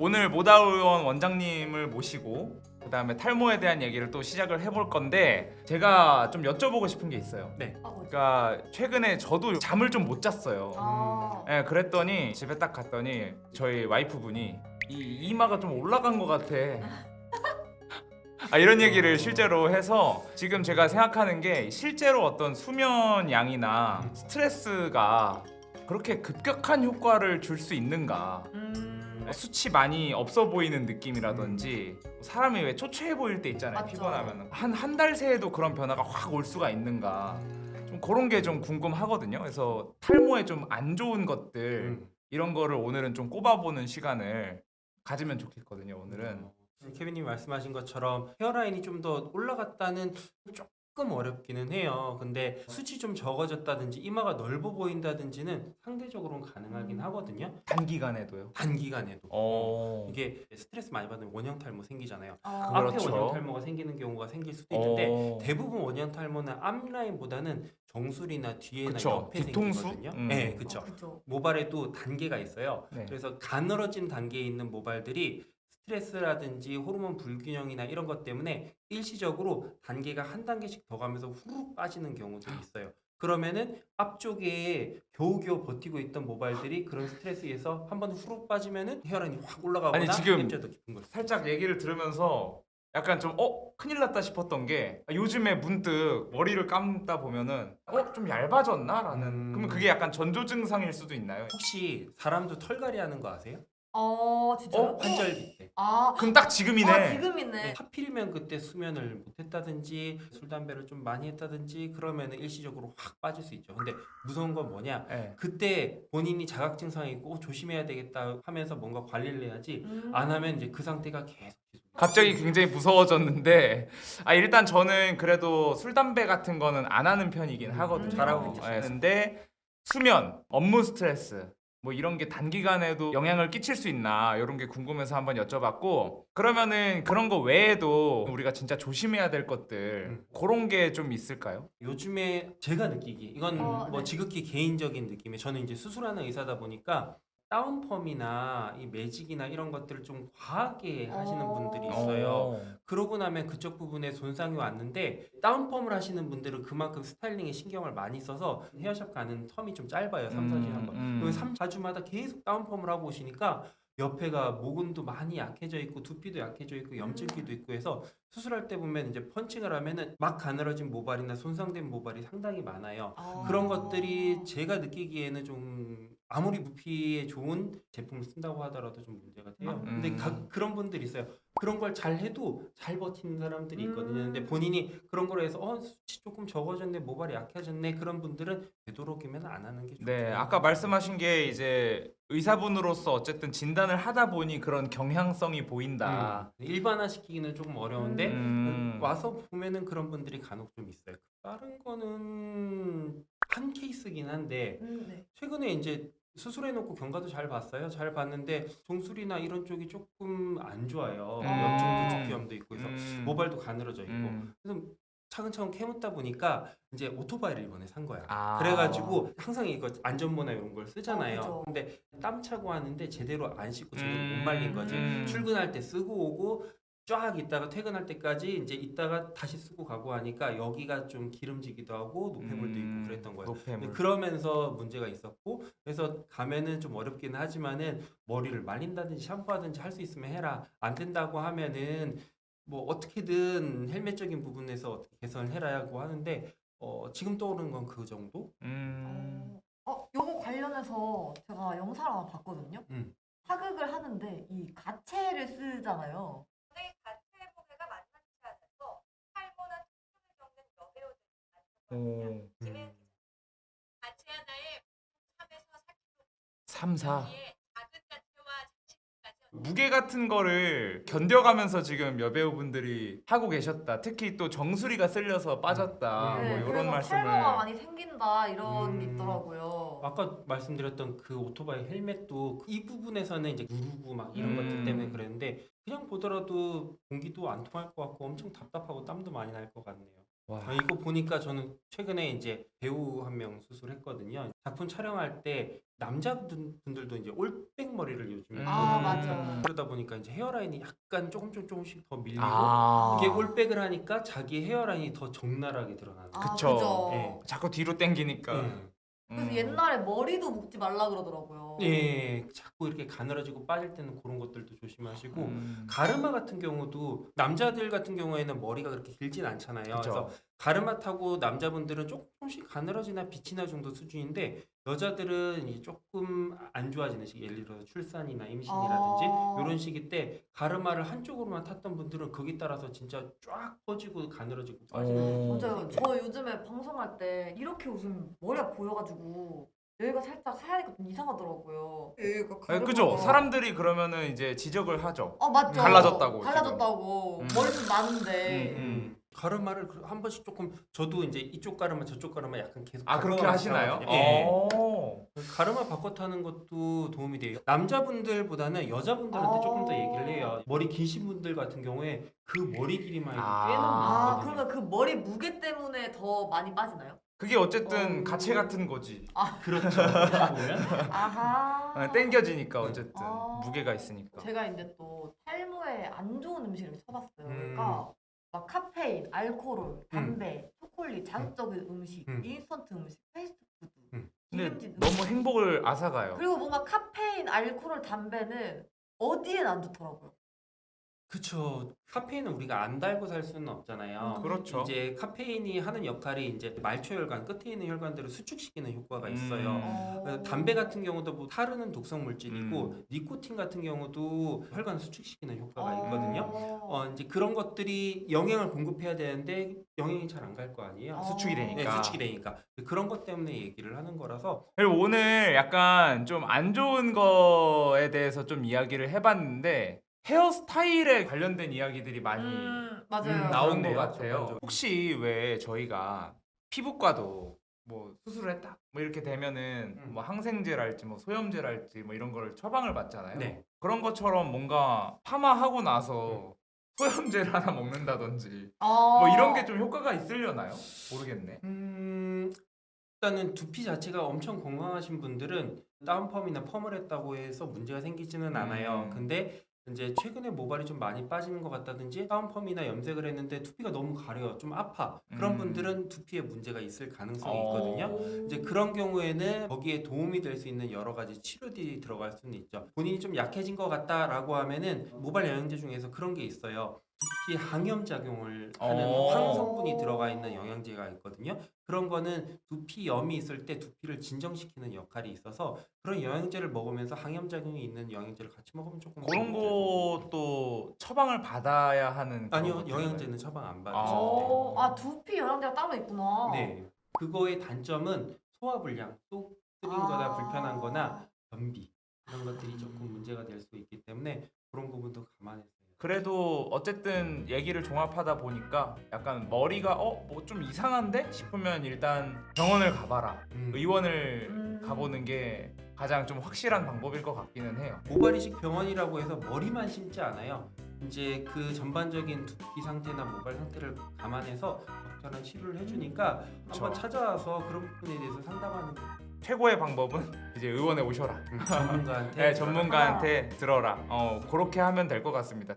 오늘 모다의원 원장님을 모시고 그다음에 탈모에 대한 얘기를 또 시작을 해볼 건데 제가 좀 여쭤보고 싶은 게 있어요. 네. 뭐지? 그러니까 최근에 저도 잠을 좀 못 잤어요. 아, 예, 그랬더니 집에 딱 갔더니 저희 와이프분이 이 이마가 좀 올라간 것 같아. 이런 얘기를 실제로 해서 지금 제가 생각하는 게 실제로 어떤 수면 양이나 스트레스가 그렇게 급격한 효과를 줄 수 있는가. 수치 많이 없어 보이는 느낌이라든지 사람이 왜 초췌해 보일 때 있잖아요. 맞죠. 피곤하면 한 달 새에도 그런 변화가 확 올 수가 있는가. 좀 그런 게 좀 궁금하거든요. 그래서 탈모에 좀 안 좋은 것들 이런 거를 오늘은 좀 꼽아보는 시간을 가지면 좋겠거든요. 오늘은. 케빈님이 말씀하신 것처럼 헤어라인이 좀 더 올라갔다는 조금 어렵기는 해요. 근데 숱이 좀 적어졌다든지 이마가 넓어 보인다든지는 상대적으로는 가능하긴 하거든요. 단기간에도요. 단기간에도. 이게 스트레스 많이 받으면 원형 탈모 생기잖아요. 아, 그렇죠. 앞에 원형 탈모가 생기는 경우가 생길 수도 있는데 대부분 원형 탈모는 앞라인보다는 정수리나 뒤에나 그쵸. 옆에 뒤통수? 생기거든요. 네, 어, 그렇죠. 그죠. 모발에도 단계가 있어요. 네. 그래서 가늘어진 단계에 있는 모발들이 스트레스라든지 호르몬 불균형이나 이런 것 때문에 일시적으로 단계가 한 단계씩 더 가면서 후루룩 빠지는 경우들이 있어요. 그러면은 앞쪽에 겨우겨우 버티고 있던 모발들이 그런 스트레스에서 한번 후루룩 빠지면은 헤어라인이 확 올라가거나 아니, 지금 임자도 깊은 걸. 살짝 얘기를 들으면서 약간 좀 큰일 났다 싶었던 게 요즘에 문득 머리를 감다 보면은 좀 얇아졌나? 라는 그러면 그게 약간 전조 증상일 수도 있나요? 혹시 사람도 털갈이 하는 거 아세요? 진짜요? 환절기 때. 아, 그럼 딱 지금이네. 지금이네. 하필이면 그때 수면을 못했다든지 술 담배를 좀 많이 했다든지 그러면은 일시적으로 확 빠질 수 있죠. 근데 무서운 건 뭐냐? 네. 그때 본인이 자각 증상이 있고 조심해야 되겠다 하면서 뭔가 관리를 해야지 안 하면 이제 그 상태가 계속 갑자기 굉장히 무서워졌는데 일단 저는 그래도 술 담배 같은 거는 안 하는 편이긴 하거든요. 잘하고 있죠. 근데 수면, 업무 스트레스 뭐 이런 게 단기간에도 영향을 끼칠 수 있나 이런 게 궁금해서 한번 여쭤봤고 그러면은 그런 거 외에도 우리가 진짜 조심해야 될 것들 그런 게 좀 있을까요? 요즘에 제가 느끼기 이건 뭐 네. 지극히 개인적인 느낌에 저는 이제 수술하는 의사다 보니까 다운펌이나 이 매직이나 이런 것들을 좀 과하게 하시는 분들이 있어요. 그러고 나면 그쪽 부분에 손상이 왔는데 다운펌을 하시는 분들은 그만큼 스타일링에 신경을 많이 써서 헤어샵 가는 텀이 좀 짧아요. 3, 4주에 한 번. 그러면 3, 4주마다 계속 다운펌을 하고 오시니까 옆에가 모근도 많이 약해져 있고 두피도 약해져 있고 염증기도 있고 해서 수술할 때 보면 이제 펀칭을 하면은 막 가늘어진 모발이나 손상된 모발이 상당히 많아요. 그런 것들이 제가 느끼기에는 좀 아무리 무피에 좋은 제품을 쓴다고 하더라도 좀 문제가 돼요. 근데 그런 분들이 있어요. 그런 걸 잘 해도 잘 버티는 사람들이 있거든요. 근데 본인이 그런 거로 해서 수치 조금 적어졌네, 모발이 약해졌네 그런 분들은 되도록이면 안 하는 게 좋죠. 네, 아까 말씀하신 게 이제 의사분으로서 어쨌든 진단을 하다 보니 그런 경향성이 보인다. 일반화 시키기는 조금 어려운데 음. 와서 보면은 그런 분들이 간혹 좀 있어요. 다른 거는 한 케이스긴 한데 네. 최근에 이제 수술해놓고 경과도 잘 봤어요. 잘 봤는데 정수리나 이런 쪽이 조금 안 좋아요. 염증도 두피염도 있고 해서 모발도 가늘어져 있고 그래서 차근차근 캐묻다 보니까 이제 오토바이를 이번에 산 거야. 그래가지고 항상 이거 안전모나 이런 걸 쓰잖아요. 그죠. 근데 땀 차고 하는데 제대로 안 씻고 제대로 못 말린 거지. 출근할 때 쓰고 오고 쫙 있다가 퇴근할 때까지 이제 있다가 다시 쓰고 가고 하니까 여기가 좀 기름지기도 하고 노폐물도 있고 그랬던 거예요. 근데 노폐물. 그러면서 문제가 있었고 그래서 가면은 좀 어렵긴 하지만은 머리를 말린다든지 샴푸하든지 할 수 있으면 해라. 안 된다고 하면은 뭐 어떻게든 헬멧적인 부분에서 어떻게 개선을 해라고 하는데 지금 떠오르는 건 그 정도? 요거 관련해서 제가 영상을 하나 봤거든요. 사극을 하는데 이 가채를 쓰잖아요. 가채 부분가 만만치 않아서 탈모나 통증을 겪는 여배우들이 많거든요. 지금 가채 하나에 3에서 4kg 3, 4. 사이에 작은 가채와 장식까지 무게 같은 거를 견뎌가면서 지금 여배우분들이 하고 계셨다. 특히 또 정수리가 쓸려서 빠졌다. 네, 뭐 이런 그래서 말씀을. 탈모가 많이 생긴다 이런 게 있더라고요. 아까 말씀드렸던 그 오토바이 헬멧도 이 부분에서는 이제 누르고 막 이런 것들 때문에 그랬는데 그냥 보더라도 공기도 안 통할 것 같고 엄청 답답하고 땀도 많이 날 것 같네요. 와. 이거 보니까 저는 최근에 이제 배우 한 명 수술했거든요. 작품 촬영할 때 남자분들도 이제 올백 머리를 요즘에 아, 또 맞아. 그러다 보니까 이제 헤어라인이 약간 조금씩 더 밀리고 아. 이게 올백을 하니까 자기 헤어라인이 더 적나라하게 드러나는 거예요. 그쵸. 그죠. 예. 자꾸 뒤로 당기니까. 그래서 음. 옛날에 머리도 묶지 말라 그러더라고요. 예, 자꾸 이렇게 가늘어지고 빠질 때는 그런 것들도 조심하시고 음. 가르마 같은 경우도 남자들 같은 경우에는 머리가 그렇게 길진 않잖아요. 그쵸. 그래서 가르마 타고 남자분들은 조금씩 가늘어지나 비치나 정도 수준인데 여자들은 이제 조금 안 좋아지는 시기, 예를 들어 출산이나 임신이라든지 이런 시기 때 가르마를 한쪽으로만 탔던 분들은 거기 따라서 진짜 쫙 퍼지고 가늘어지고 빠지는 오. 경우가 맞아요. 생겨요. 저 요즘에 방송할 때 이렇게 웃으면 머리가 보여가지고 여기가 살짝 하얘니까 좀 이상하더라고요. 여기가 아니, 그죠. 가르마가- 사람들이 그러면은 이제 지적을 하죠. 맞죠. 갈라졌다고, 갈라졌다고. 지금. 머리 좀 많은데. 가르마를 한 번씩 조금 저도 이제 이쪽 가르마 저쪽 가르마 약간 계속 아 그렇게 바꿔가면서 하시나요? 하거든요. 예. 오. 가르마 바꿔 타는 것도 도움이 돼요. 남자분들보다는 여자분들한테 조금 더 얘기를 해요. 머리 기신 분들 같은 경우에 그 머리 길이만 해도 아. 꽤나 아, 무겁거든요. 그러면 그 머리 무게 때문에 더 많이 빠지나요? 그게 어쨌든 어. 가채 같은 거지. 그렇죠. 어떻게 보면 아하. 땡겨지니까 어쨌든 아. 무게가 있으니까. 제가 이제 또 탈모에 안 좋은 음식을 쳐봤어요. 음. 그러니까 막 카페인, 알코올, 담배, 초콜릿, 자극적인 음식, 음. 인스턴트 음식, 패스트푸드, 근데 기름진 너무 음식. 행복을 앗아가요. 그리고 뭔가 카페인, 알코올, 담배는 어디엔 안 좋더라고요. 그쵸. 카페인은 우리가 안 달고 살 수는 없잖아요. 그렇죠. 이제 카페인이 하는 역할이 이제 말초혈관 끝에 있는 혈관들을 수축시키는 효과가 있어요. 그래서 담배 같은 경우도 뭐 타르는 독성 물질이고 니코틴 같은 경우도 혈관 수축시키는 효과가 있거든요. 이제 그런 것들이 영양을 공급해야 되는데 영양이 잘 안 갈 거 아니에요. 수축이 되니까. 네, 수축이 되니까 그런 것 때문에 얘기를 하는 거라서 그리고 오늘 약간 좀 안 좋은 거에 대해서 좀 이야기를 해봤는데 헤어스타일에 관련된 이야기들이 많이 맞아요. 나온 것 그렇네요. 같아요. 전반적으로. 혹시 왜 저희가 피부과도 뭐 수술을 했다 뭐 이렇게 되면은 뭐 항생제랄지 뭐 소염제랄지 뭐 이런 걸 처방을 받잖아요. 네. 그런 것처럼 뭔가 파마하고 나서 소염제를 하나 먹는다든지 뭐 이런 게 좀 효과가 있으려나요? 모르겠네. 일단은 두피 자체가 엄청 건강하신 분들은 다운펌이나 펌을 했다고 해서 문제가 생기지는 않아요. 근데 이제 최근에 모발이 좀 많이 빠지는 것 같다든지 다운펌이나 염색을 했는데 두피가 너무 가려요. 좀 아파. 그런 분들은 두피에 문제가 있을 가능성이 있거든요. 이제 그런 경우에는 거기에 도움이 될 수 있는 여러 가지 치료들이 들어갈 수는 있죠. 본인이 좀 약해진 것 같다라고 하면은 모발 영양제 중에서 그런 게 있어요. 두피 항염 작용을 하는 황성분이 들어가 있는 영양제가 있거든요. 그런 거는 두피염이 있을 때 두피를 진정시키는 역할이 있어서 그런 영양제를 먹으면서 항염 작용이 있는 영양제를 같이 먹으면 조금 그런 도움이 될 거예요. 것도 처방을 받아야 하는 그런 아니요, 것들인가요? 영양제는 처방 안 받으셔도 돼요. 두피 영양제가 따로 있구나. 네, 그거의 단점은 소화불량, 또 쓰린 거나 불편한 거나 변비 이런 것들이 조금 문제가 될 수 있기 때문에 그런 부분도 감안해서 그래도 어쨌든 얘기를 종합하다 보니까 약간 머리가 뭐 좀 이상한데 싶으면 일단 병원을 가봐라. 의원을 가보는 게 가장 좀 확실한 방법일 것 같기는 해요. 모발이식 병원이라고 해서 머리만 심지 않아요. 이제 그 전반적인 두피 상태나 모발 상태를 감안해서 적절한 치료를 해주니까 한번 찾아와서 그런 부분에 대해서 상담하는 거. 최고의 방법은 이제 의원에 오셔라. 전문가한테 네, 전문가한테 들어라. 그렇게 하면 될 것 같습니다.